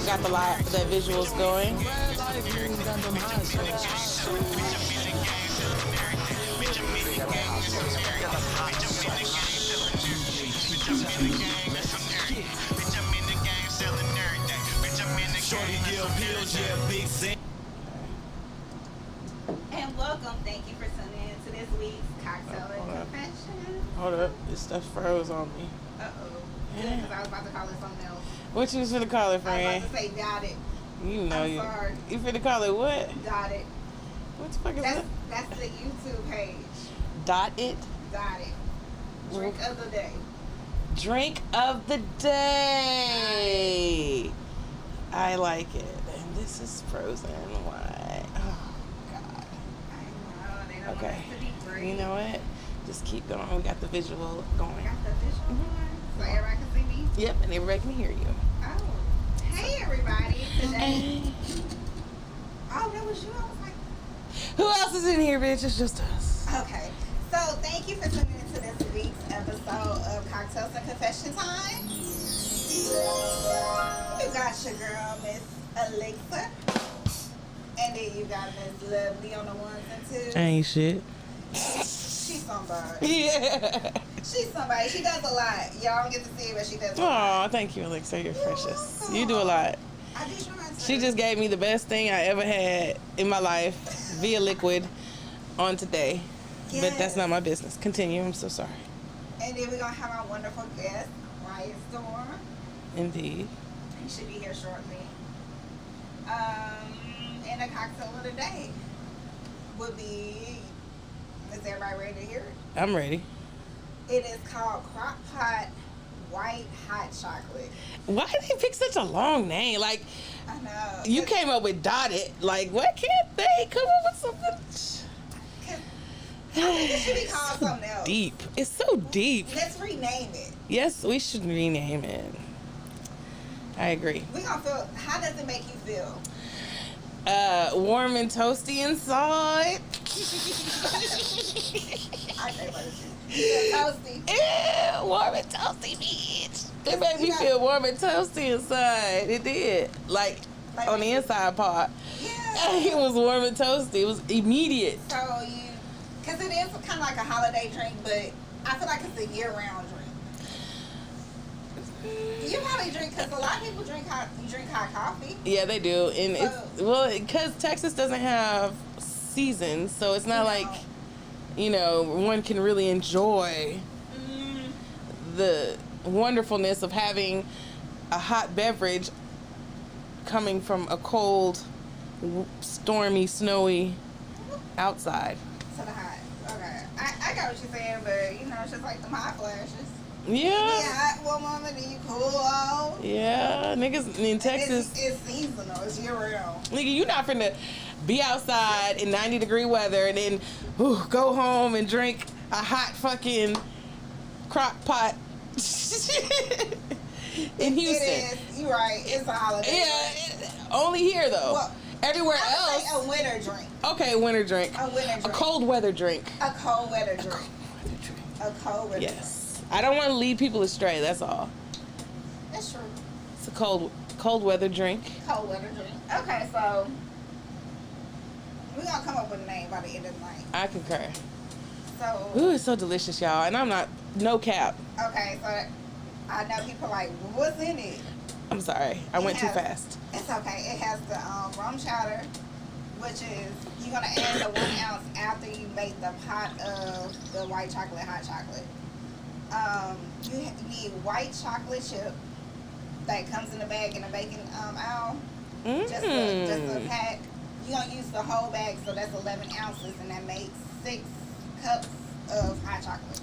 Got the visuals going. And welcome. Thank you for tuning in to this week's Cocktail and Confession. Hold up, this stuff froze on me. Uh-oh. Yeah, because I was about to call it something else. What you finna call it, friend? I was about to say dot it. You know I'm sorry. You finna call it what? Dot it. What the fuck is that? That's the YouTube page. Dot it? Dot it. Drink of the day. Drink of the day. I like it. And this is frozen. Why? Oh, God. I know. They don't Okay. want us to be free. You know what? Just keep going. We got the visual going. Got the visual going. So everybody can see me? Yep, and everybody can hear you. Oh. Hey, everybody. Today. Oh, that was you? I was like... Who else is in here, bitch? It's just us. Okay. So, thank you for tuning into this week's episode of Cocktails and Confession Time. You got your girl, Miss Alexa. And then you got Miss Lovely on the ones and twos. Ain't shit. She's somebody. Yeah. She's somebody. She does a lot. Y'all don't get to see it, but she does a lot. Aw, thank you, Alexa. You're precious. You do a lot. I do try to. She just gave me the best thing I ever had in my life via liquid on today. Yes. But that's not my business. Continue. I'm so sorry. And then we're going to have our wonderful guest, Quiet Storm. Indeed. He should be here shortly. And the cocktail of the day would be, is everybody ready to hear it? I'm ready. It is called Crock Pot White Hot Chocolate. Why did they pick such a long name? Like, I know. you came up with Dotted. Like, why can't they come up with something? I think it should be called something else. Deep. It's so deep. Let's rename it. Yes, we should rename it. I agree. We're going to feel, how does it make you feel? Warm and toasty inside. I say what it is. Toasty. Yeah, warm and toasty, bitch. It made me feel warm and toasty inside. It did. Like on the inside part. Yeah. It was warm and toasty. It was immediate. So because it is kind of like a holiday drink, but I feel like it's a year-round drink. You probably drink, because a lot of people drink hot coffee. Yeah, they do. And because Texas doesn't have seasons, so it's not like, one can really enjoy the wonderfulness of having a hot beverage coming from a cold, stormy, snowy outside. To the hot. Okay. I got what you're saying, but, it's just like the hot flashes. Yeah. Yeah, one moment and you cool off. Yeah, niggas in Texas. It's seasonal. It's year round. Nigga, you not finna be outside in 90-degree weather and then go home and drink a hot fucking crock pot in Houston. It is. You're right. It's a holiday. Yeah, only here though. Well, everywhere else. Say a winter drink. Okay, winter drink. A winter drink. A cold weather drink. A cold weather drink. A cold weather drink. Yes. I don't want to lead people astray, that's all. That's true. It's a cold weather drink. Cold weather drink. Okay, so we're going to come up with a name by the end of the night. I concur. So. Ooh, it's so delicious, y'all. And I'm not, no cap. Okay, so I know people like, what's in it? I'm sorry. I went too fast. It's okay. It has the rum chowder, which is, you're going to add the 1 ounce after you make the pot of the white chocolate, hot chocolate. You need white chocolate chip that comes in a bag in a baking aisle. Just a pack. You're going to use the whole bag, so that's 11 ounces, and that makes 6 cups of hot chocolate.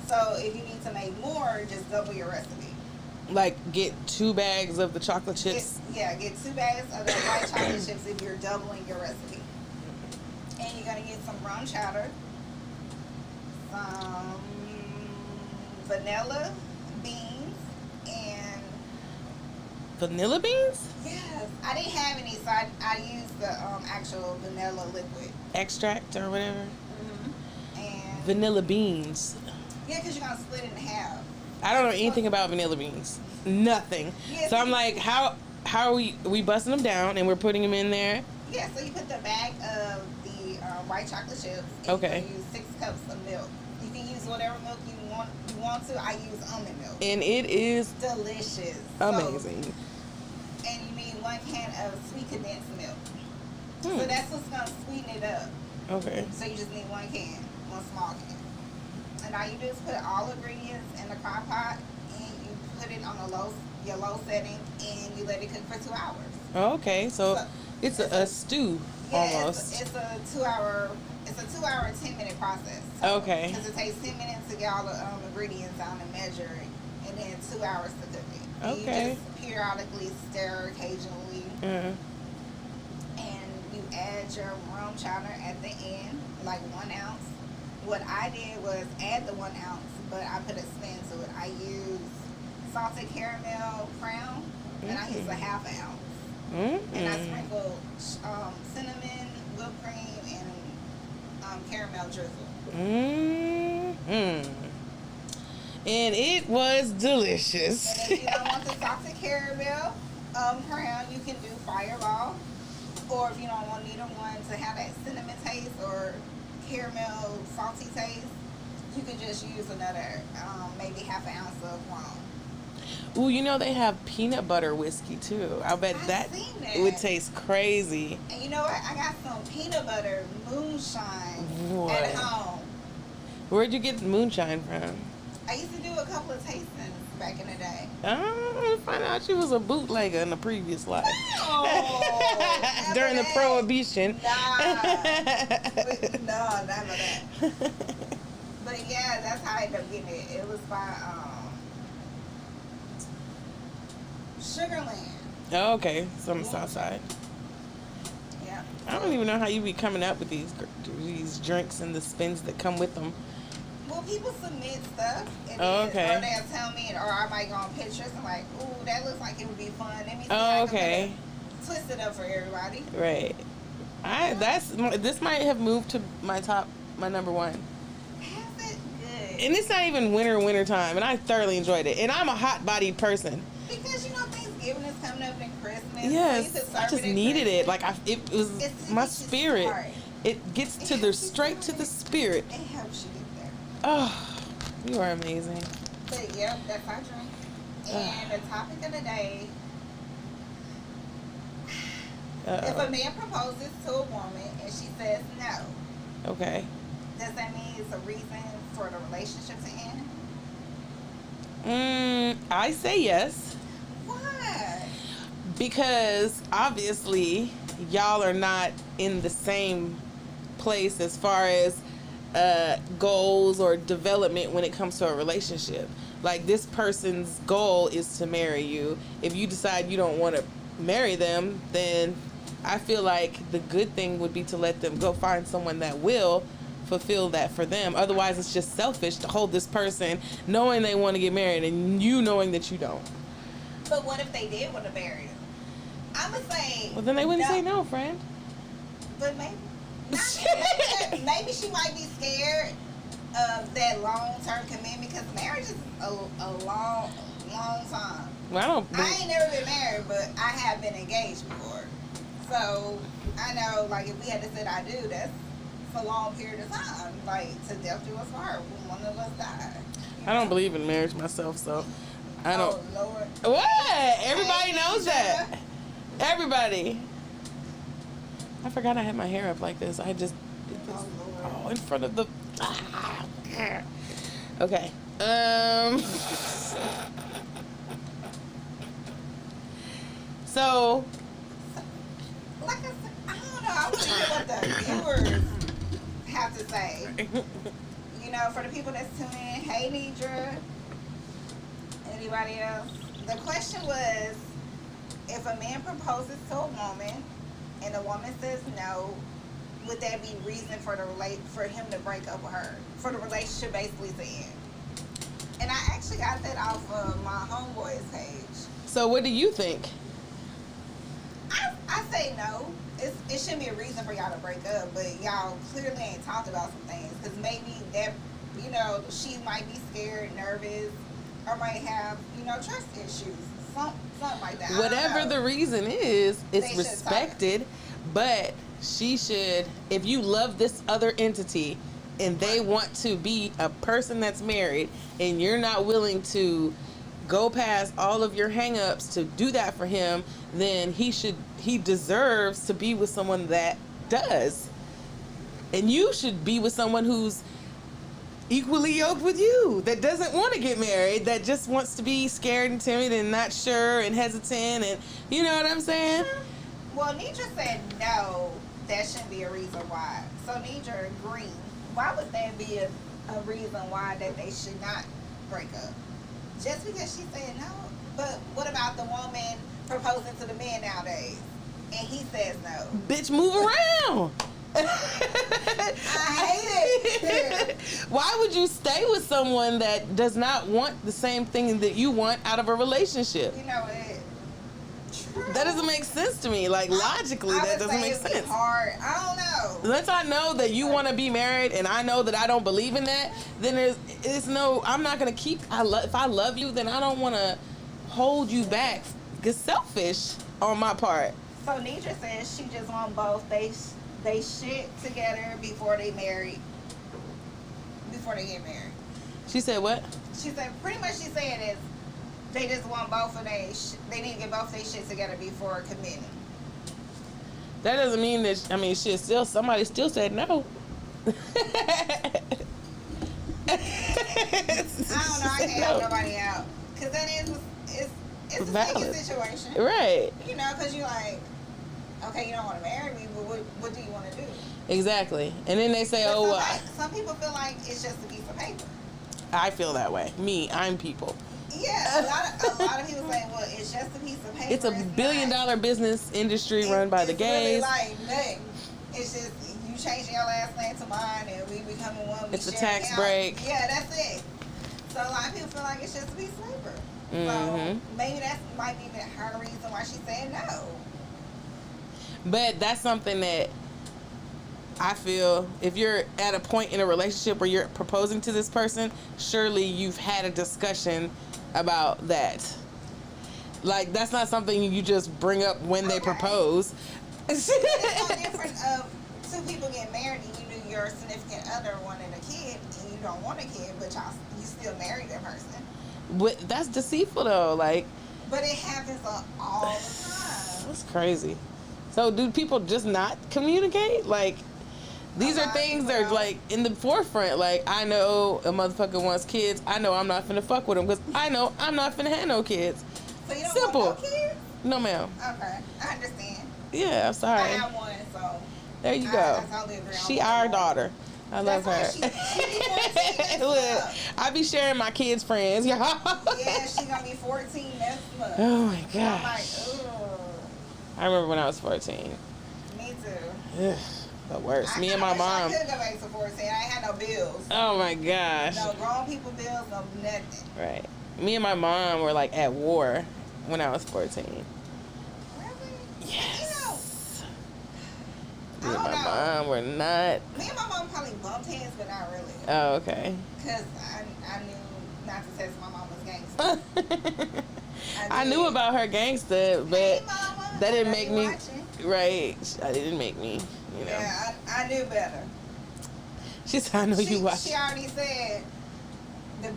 So if you need to make more, just double your recipe. Like, get 2 bags of the chocolate chips? Get 2 bags of the white chocolate chips if you're doubling your recipe. And you're going to get some rum chowder, vanilla beans, and Vanilla beans? Yes. I didn't have any, so I used the actual vanilla liquid. Extract or whatever? And Vanilla beans. yeah, because you're going to split it in half. I don't know anything about vanilla beans. Nothing. Yeah, So I'm like, how are we busting them down and we're putting them in there? Yeah, so you put the bag of the white chocolate chips. And Okay. you use 6 cups of milk. You can use whatever milk you want to. I use almond milk. And it is Delicious. amazing. So, and you need 1 can of sweet condensed milk. Hmm. So that's what's going to sweeten it up. Okay. So you just need 1 can, 1 small can. And all you do is put all ingredients in the crock pot and you put it on your low setting and you let it cook for 2 hours. Okay, so it's a stew almost. It's a 2 hour. It's a 2 hour and 10-minute process. So, Okay. Because it takes 10 minutes to get all the ingredients down and measure it, and then 2 hours to cook it. And Okay. you just periodically stir occasionally, and you add your rum chowder at the end, like 1 ounce. What I did was add the 1 ounce, but I put a spin to it. I used salted caramel crown, and I used a half an ounce. And I sprinkled cinnamon, whipped cream, and caramel drizzle. And it was delicious. And if you don't want the salted caramel crown, you can do Fireball. Or if you don't want neither one to have that cinnamon taste or caramel salty taste, you could just use another, maybe half an ounce of rum. Ooh, you know they have peanut butter whiskey too. I bet that would taste crazy. And you know what? I got some peanut butter moonshine What? at home. Where'd you get the moonshine from? I used to do a couple of tastings back in the day. Oh, find out she was a bootlegger in the previous life. No, During the that. Prohibition. No, never that. But yeah, that's how I ended up getting it. It was by Sugarland. Oh, okay, it's on the south side. Yeah. I don't even know how you be coming up with these drinks and the spins that come with them. Well, people submit stuff, and Oh, okay. or they'll tell me, or I might go on pictures and like, ooh, that looks like it would be fun. Let me see Oh, how I okay. can twist it up for everybody. Right. This might have moved to my number 1. Has it good? And it's not even winter time, and I thoroughly enjoyed it. And I'm a hot-bodied person. Because Thanksgiving is coming up and Christmas. Yes, so you could I serve just at needed it. Christmas. Like it was my spirit. It gets to the straight to the spirit. It helps you get there. Oh, you are amazing. But yep, that's our drink. And the topic of the day: if a man proposes to a woman and she says no, Okay. does that mean it's a reason for the relationship to end? I say yes. Why? Because obviously y'all are not in the same place as far as goals or development when it comes to a relationship. Like, this person's goal is to marry you. If you decide you don't want to marry them, then I feel like the good thing would be to let them go find someone that will fulfill that for them. Otherwise, it's just selfish to hold this person knowing they want to get married and you knowing that you don't. But what if they did want to marry them? I'm going to say... Well, then they wouldn't say no, friend. But maybe... maybe she might be scared of that long-term commitment, because marriage is a long time. Well, I ain't never been married, but I have been engaged before. So I know, like, if we had to say I do, that's a long period of time. Like, to death do us part when one of us die. I don't believe in marriage myself, so I don't. Oh, Lord. What? Everybody knows that. Everybody. I forgot I had my hair up like this. I just did this. Oh, in front of the. Okay. So. Like I said, I don't know. I want to hear what the viewers have to say. You know, for the people that's tuning in, hey, Nidra. Anybody else? The question was, if a man proposes to a woman and the woman says no, would that be reason for him to break up with her, for the relationship basically to end? And I actually got that off of my homeboy's page. So what do you think? I say no. It shouldn't be a reason for y'all to break up, but y'all clearly ain't talked about some things. Because maybe that, she might be scared, nervous, or might have, trust issues. Something like that. Whatever the reason is, it's They should respected. But she should, if you love this other entity and they want to be a person that's married and you're not willing to go past all of your hang-ups to do that for him, then he deserves to be with someone that does. And you should be with someone who's equally yoked with you, that doesn't want to get married, that just wants to be scared and timid and not sure and hesitant, and you know what I'm saying? Well, Nidra said no, that shouldn't be a reason why. So Nidra agreed. Why would that be a reason why that they should not break up? Just because she said no? But what about the woman proposing to the man nowadays? And he says no. Bitch, move around. I hate it. Why would you stay with someone that does not want the same thing that you want out of a relationship? You know it. True. That doesn't make sense to me. Like, logically, that doesn't make it'd be sense. hard. I don't know. Unless I know that you want to be married and I know that I don't believe in that, then it's no, I'm not going to keep, if I love you, then I don't want to hold you back. It's selfish on my part. So Nidra says she just want both. They shit together before they married. Before they get married. She said what? She said, pretty much she said is, they just want both of they need to get both their shit together before committing. That doesn't mean that, shit, somebody still said no. I don't know, I can't help nobody out. Because that it's a sticky situation. Right. Because you're like, okay, you don't want to marry me, but what do you want to do? Exactly. And then they say, some people feel like it's just a piece of paper. I feel that way. I'm people. Yeah, a lot of people say, well, it's just a piece of paper. It's a billion-dollar business industry run by the gays. It's really like nothing. It's just you changing your last name to mine, and we becoming one. It's a tax break. Yeah, that's it. So a lot of people feel like it's just a piece of paper. Mm-hmm. So maybe that might be her reason why she said no. But that's something that I feel, if you're at a point in a relationship where you're proposing to this person, surely you've had a discussion about that. Like, that's not something you just bring up when they propose. It's no different of two people get married and you knew your significant other wanted a kid and you don't want a kid, but you still marry that person. But that's deceitful though, like. But it happens all the time. That's crazy. So do people just not communicate? Like, these are things that are like in the forefront. Like, I know a motherfucker wants kids. I know I'm not finna fuck with him because I know I'm not finna have no kids. So you don't Simple. want no kids? No, ma'am. Okay, I understand. Yeah, I'm sorry. I have one, so. There you go. I totally agree. She our daughter. I love her. She Look, I be sharing my kids' friends. Yeah, she gonna be 14 next month. Oh my I'm gosh. like, ugh. I remember when I was 14. Me too. Ugh, the worst. Me and my mom. I could go back to 14. I ain't had no bills. Oh my gosh. No grown people bills, no nothing. Right. Me and my mom were like at war when I was 14. Really? Yes. You Me know, and my mom were not. me and my mom probably bumped heads, but not really. Oh, okay. Because I knew not to test my mom was gangster. I knew about her gangster, but Hey, mama. that didn't I know make you me. watching. Right. It didn't make me, you know. Yeah, I knew better. She said, I know you watch. She already said, the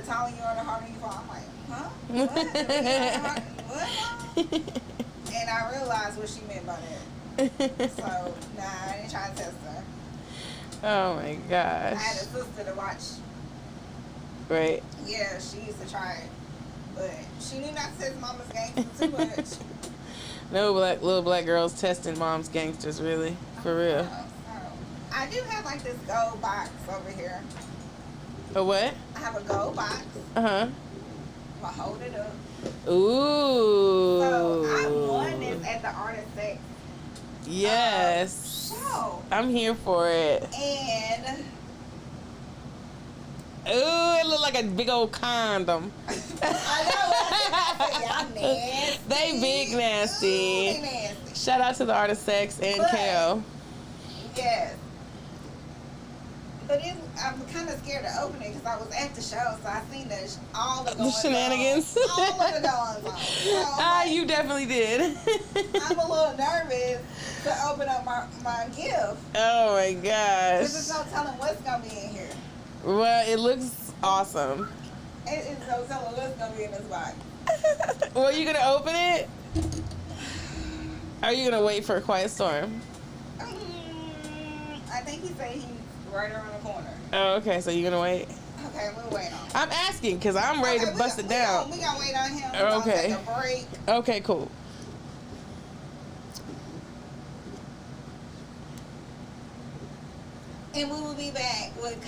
taller you are, the harder you fall. I'm like, huh? What? The bigger you are, the harder- what, Mom? And I realized what she meant by that. So, nah, I didn't try to test her. Oh my I had gosh. a sister to watch. Right. Yeah, she used to try it. But she knew not to test mama's gangster too much. No little black girls testing mom's gangsters, really. For real. I do have like this gold box over here. A what? I have a gold box. Uh-huh. I'm gonna hold it up. Ooh. So I won this at the Artist Sex Yes. show. I'm here for it. And Ooh, it looked like a big old condom. I know. Y'all nasty. They big nasty. Ooh, they nasty. Shout out to the Artist Sex and But- KO. Yes. But I'm kind of scared to open it because I was at the show, so I seen all the goings shenanigans. on. All of the goings on. So I'm You definitely did. I'm a little nervous to open up my gift. Oh my Because gosh. it's no telling what's going to be in here. Well, it looks awesome. It's no telling what's going to be in this box. Well, you gonna open it? Are you gonna wait for a quiet storm? I think he said he's right around the corner. Oh, okay. So you're gonna wait? Okay, we'll wait on him. I'm asking because I'm ready to bust it down. We gonna wait on him. We're gonna Okay. take a break. Okay, cool. And we will be back with